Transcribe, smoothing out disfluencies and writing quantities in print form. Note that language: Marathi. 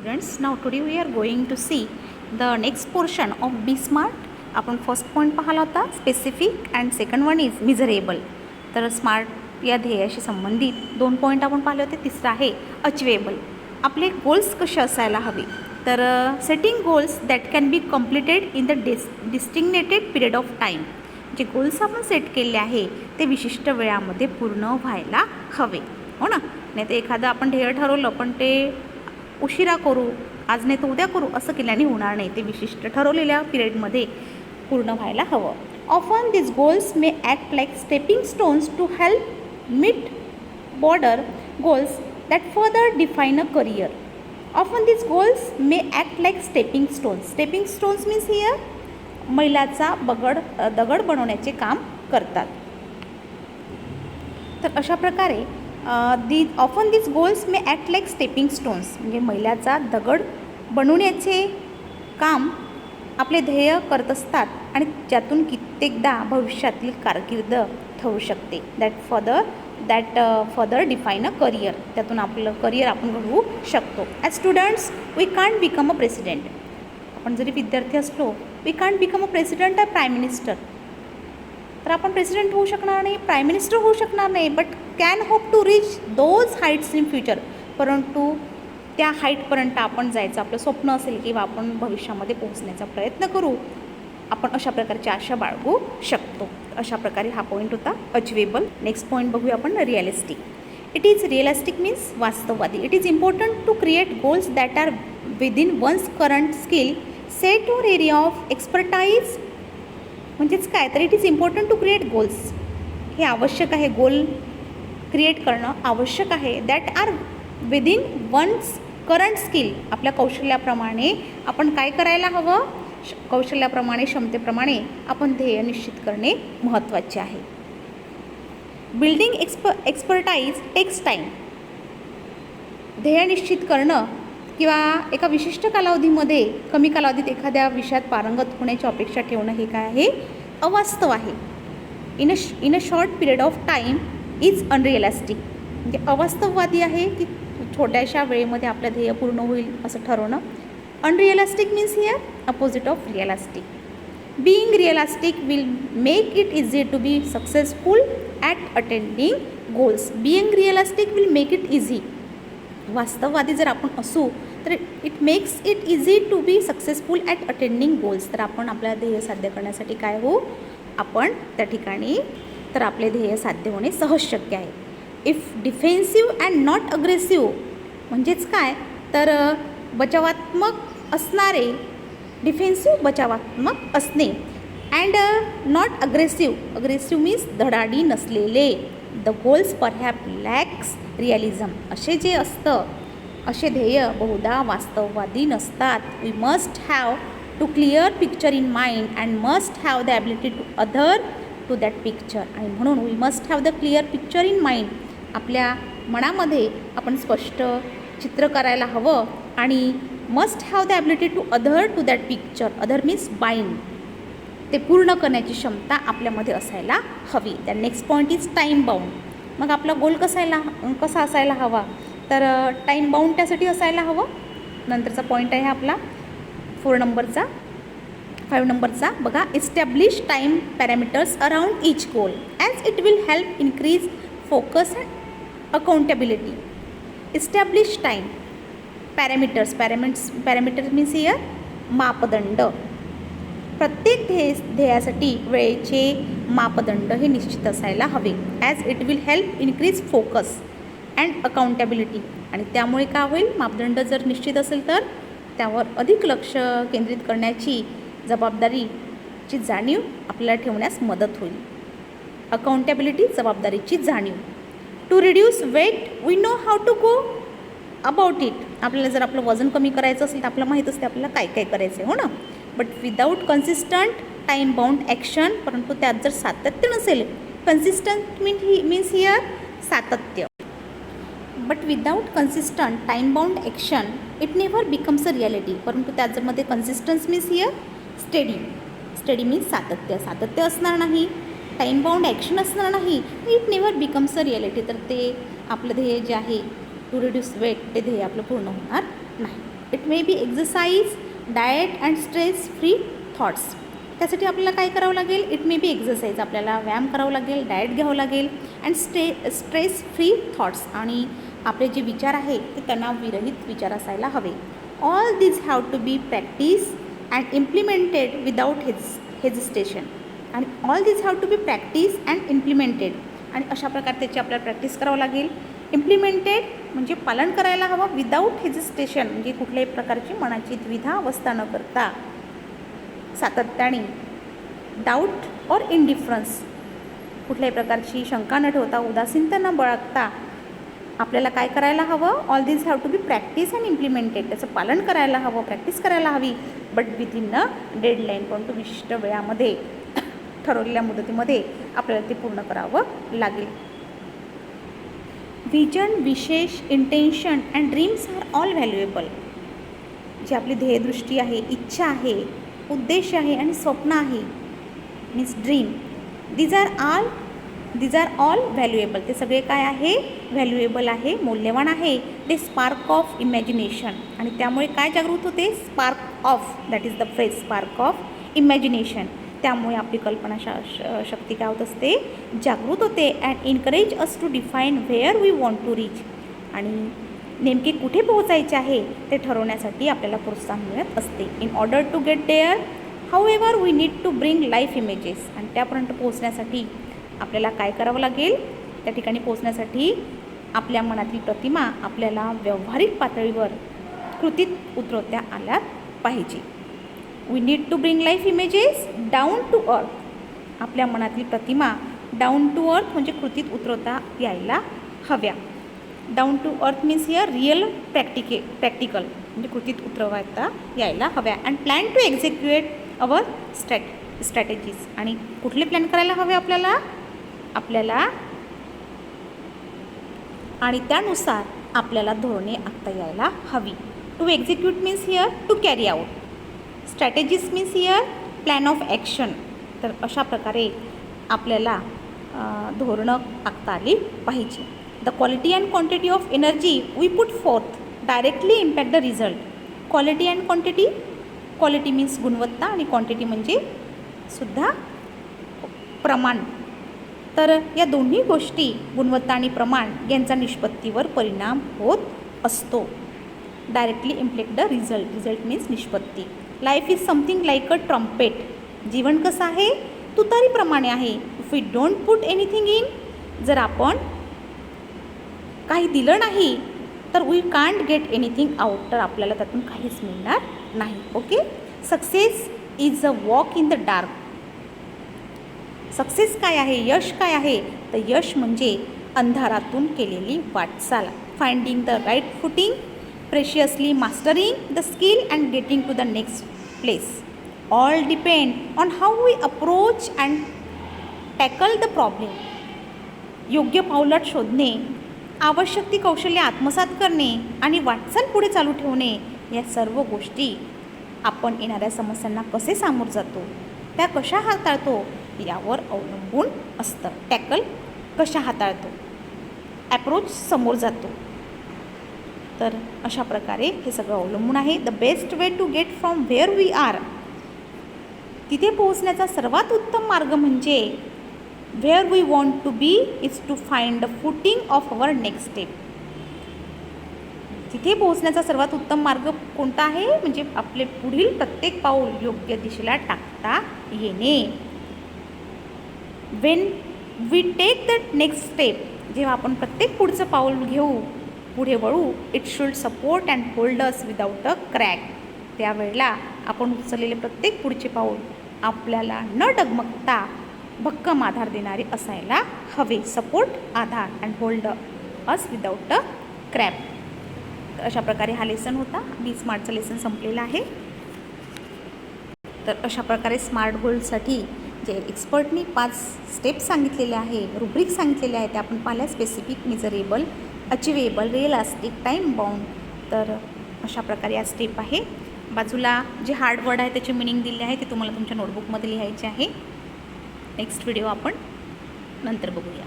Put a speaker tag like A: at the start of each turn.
A: Students, now today we are going to see the next portion of Be Smart. आपण फर्स्ट पॉईंट पाहिला होता specific and second one is miserable. तर स्मार्ट या ध्येयाशी संबंधित 2 पॉईंट आपण पाहिले होते. तिसरा आहे अचिवेबल. आपले गोल्स कसे असायला हवे, तर setting goals that can be completed in the designated period of time. जे गोल्स आपण सेट केले आहे ते विशिष्ट वेळामध्ये पूर्ण व्हायला हवे, हो ना. नाही तर एखादं आपण ध्येय ठरवलं पण ते उशिरा करू, आज नाही तर उद्या करू असं केल्याने होणार नाही. ते विशिष्ट ठरवलेल्या पिरियडमध्ये पूर्ण व्हायला हवं. Often this goals may act like stepping stones to help meet border goals that further define a career. Often this goals may act like stepping stones. Stepping stones means here मैलाचा दगड बनवण्याचे काम करतात. तर अशा प्रकारे often this goals may act like stepping stones म्हणजे मैलाचा दगड बनवण्याचे काम आपले ध्येय करत असतात आणि ज्यातून कित्येकदा भविष्यातील कारकीर्द ठरू शकते. That further define a career. त्यातून आपलं करियर आपण घडवू शकतो. As students we can't become a president. आपण जरी विद्यार्थी असलो we can't become a president a prime minister. तर आपण प्रेसिडेंट होऊ शकणार नाही, प्राईम मिनिस्टर होऊ शकणार नाही, but can hope to reach those heights in future. परंतु त्या हाईटपर्यंत आपण जायचं आपलं स्वप्न असेल किंवा आपण भविष्यामध्ये पोहोचण्याचा प्रयत्न करू, आपण अशा प्रकारची आशा बाळगू शकतो. अशा प्रकारे हा पॉईंट होता अचिवेबल. नेक्स्ट पॉईंट बघूया आपण realistic. It is realistic means वास्तववादी. It is important to create goals that are within one's current skill set or area of expertise. म्हणजेच काय, तर it is important to create goals. हे आवश्यक आहे, गोल क्रिएट करणं आवश्यक आहे. That are within one's current skill. आपल्या कौशल्याप्रमाणे आपण काय करायला हवं, कौशल्याप्रमाणे क्षमतेप्रमाणे आपण ध्येय निश्चित करणे महत्त्वाचे आहे. Building expertise takes time. ध्येय निश्चित करणं किंवा एका विशिष्ट कालावधीमध्ये कमी कालावधीत एखाद्या विषयात पारंगत होण्याची अपेक्षा ठेवणं हे काय आहे, अवास्तव आहे. In a short period of time is unrealistic. म्हणजे अवास्तववादी आहे की छोट्याशा वेळेमध्ये आपलं ध्येय पूर्ण होईल असं ठरवणं. Unrealistic means here opposite of realistic. Being realistic will make it easy to be successful at attending goals. Being realistic will make it easy. वास्तववादी जर आपण असू तर it makes it easy to be successful at attending goals. तर आपण आपल्या ध्येय साध्य करण्यासाठी काय होऊ, आपण त्या ठिकाणी तर आपले ध्येय साध्य होणे सहज शक्य आहे. If defensive and not aggressive म्हणजेच काय, तर बचावात्मक असणारे, डिफेन्सिव्ह बचावात्मक असणे, and not aggressive, aggressive means धडाडी नसलेले. The goals perhaps lacks realism. असे जे असतं असे ध्येय बहुधा वास्तववादी नसतात. We must have to clear picture in mind and must have the ability to adhere to that picture. आणि म्हणून we must have the clear picture in mind. आपल्या मनामध्ये आपण स्पष्ट चित्र करायला हवं आणि must have the ability to adhere to that picture. Adhere means bind. ते पूर्ण करण्याची क्षमता आपल्यामध्ये असायला हवी. त्या next point is time bound. मग आपला गोल कसा असायला हवा, तर टाईम बाउंड त्यासाठी असायला हवं. नंतरचा पॉईंट आहे आपला 5 नंबरचा बघा. Establish time parameters around each goal as it will help increase focus and accountability. Establish time parameters. Parameters means here मापदंड. प्रत्येक ध्येयासाठी वेळेचे मापदंड हे निश्चित असायला हवे. As it will help increase focus and accountability. आणि त्यामुळे काय होईल, मापदंड जर निश्चित असेल तर त्यावर अधिक लक्ष केंद्रित करण्याची जबाबदारीची जाणीव आपल्याला ठेवण्यास मदत होईल. अकाउंटेबिलिटी जबाबदारीची जाणीव. To reduce weight we know how to go about it. आपल्याला जर आपलं वजन कमी करायचं असेल तर आपल्याला माहीत असते आपल्याला काय काय करायचं आहे, हो ना. But without consistent time bound action. परंतु त्यात जर सातत्य नसेल, कन्सिस्टंट मीन्स हियर सातत्य. But without consistent time bound action it never becomes a reality. परंतु त्यात जर मध्ये consistence means here study means सातत्य असणार नाही, टाईम बाउंड ॲक्शन असणार नाही, it never becomes a reality. तर ते आपलं ध्येय जे आहे टू रिड्यूस वेट, ते ध्येय आपलं पूर्ण होणार नाही. It may be exercise, diet and stress free thoughts. त्यासाठी आपल्याला काय करावं लागेल? इट मे बी एक्झरसाइज, आपल्याला व्यायाम करावं लागेल, डाएट घ्यावं लागेल, अँड स्ट्रेस फ्री थॉट्स, आणि आपले जे विचार आहे ते तणावविरहित विचार असायला हवे. All this have to be practice and implemented without hesitation. आणि all this have to be practice and implemented, आणि अशा प्रकारे त्याची आपल्याला प्रॅक्टिस करावं लागेल. इम्प्लिमेंटेड म्हणजे पालन करायला हवं, विदाऊट हेजिस्टेशन म्हणजे कुठल्याही प्रकारची मनाची द्विधा अवस्था न करता, सातत्याने, डाऊट और इंडिफरन्स, कुठल्याही प्रकारची शंका न ठेवता, उदासीनता न बाळगता आपल्याला काय करायला हवं? All this have to be practice and implemented, त्याचं पालन करायला हवं, प्रॅक्टिस करायला हवी, बट विदिन अ डेडलाईन, परंतु विशिष्ट वेळामध्ये, ठरवलेल्या मुदतीमध्ये आपल्याला ते पूर्ण करावं लागेल. विजन, विशेष, intention and dreams are all valuable. जी आपली ध्येयदृष्टी आहे, इच्छा आहे, उद्देश आहे आणि स्वप्न आहे, means dream, these are all valuable. ते सगळे काय आहे? व्हॅल्युएबल आहे, मौल्यवान आहे. ते स्पार्क ऑफ इमॅजिनेशन, आणि त्यामुळे काय जागृत होते? Spark of, that is the phrase, spark of imagination. त्यामुळे आपली कल्पना शक्ती काय होत असते? जागृत होते. And encourage us to define where we want to reach, आणि नेमके कुठे पोहोचायचे आहे ते ठरवण्यासाठी आपल्याला प्रोत्साहन मिळत असते. In order to get there however we need to bring life images. आणि त्यापर्यंत पोहोचण्यासाठी आपल्याला काय करावं लागेल? त्या ठिकाणी पोहोचण्यासाठी आपल्या मनातील प्रतिमा आपल्याला व्यावहारिक पातळीवर कृतीत उतरवता आल्या पाहिजे. We need to bring life images down to earth. आपल्या मनातील प्रतिमा डाऊन टू अर्थ म्हणजे कृतीत उतरवता यायला हव्या. Down to earth means here real practical म्हणजे कृतीत उतरवता यायला हव्या. And plan to execute our strategies. आणि कुठले प्लॅन करायला हवे आपल्याला आणि त्यानुसार आपल्याला धोरणे आखता यायला हवी. To execute means here to carry out. Strategies means here plan of action. तर अशा प्रकारे आपल्याला धोरणं आखता आली पाहिजे. The quality and quantity of energy we put forth directly impact the result. Quality and quantity, quality means गुणवत्ता आणि क्वांटिटी म्हणजे सुद्धा प्रमाण. तर या दोन्ही गोष्टी, गुणवत्ता आणि प्रमाण, यांचा निष्पत्तीवर परिणाम होत असतो. Directly impact the result means निष्पत्ती. Life is something like a trumpet. जीवन कसं आहे? तुतारीप्रमाणे आहे. If we don't put anything in, जर आपण काही दिलं नाही तर we can't get anything out, तर आपल्याला त्यातून काहीच मिळणार नाही. Okay. Success is a walk in the dark. Success काय आहे? यश काय आहे? तर यश म्हणजे अंधारातून केलेली वाटचाल. Finding the right footing, precisely mastering the skill and getting to the next place. All depend on how we approach and tackle the problem. योग्य पावलाट शोधणे, आवश्यक ती कौशल्य आत्मसात करणे आणि वाटचाल पुढे चालू ठेवणे, या सर्व गोष्टी आपण येणाऱ्या समस्यांना कसे सामोरं जातो, त्या कशा हाताळतो यावर अवलंबून असतं. टॅकल कशा हाताळतो, ॲप्रोच समोर जातो, तर अशा प्रकारे हे सगळं अवलंबून आहे. The best way to get from where we are, तिथे पोहोचण्याचा सर्वात उत्तम मार्ग म्हणजे where we want to be is to find the footing of our next step. तिथे पोहोचण्याचा सर्वात उत्तम मार्ग कोणता आहे? म्हणजे आपले पुढील प्रत्येक पाऊल योग्य दिशेला टाकता येणे. When we take the next step, जेव्हा आपण प्रत्येक पुढचं पाऊल घेऊ, पुढे वळू, it should support and hold us without a crack. त्यावेळेला आपण उचललेले प्रत्येक पुढचे पाऊल आपल्याला न डगमगता भक्कम आधार देणारे असायला हवे. Support, Aadhaar and hold us without a crack. तर अशा प्रकारे हा लेसन होता. बी स्मार्टचा लेसन संपलेला आहे. तर अशा प्रकारे स्मार्ट गोल्डसाठी जे एक्सपर्टनी 5 स्टेप्स सांगितलेले आहे, रुब्रिक सांगितलेले आहे, ते आपण पाहिल्या. Specific, measurable, achievable, realistic, time bound. तर अशा प्रकारे या स्टेप आहे. बाजूला जे हार्ड वर्ड आहे त्याचे मिनिंग दिले आहे, ते तुम्हाला तुमच्या नोटबुकमध्ये लिहायचे आहे. नेक्स्ट व्हिडिओ आपण नंतर बघूया.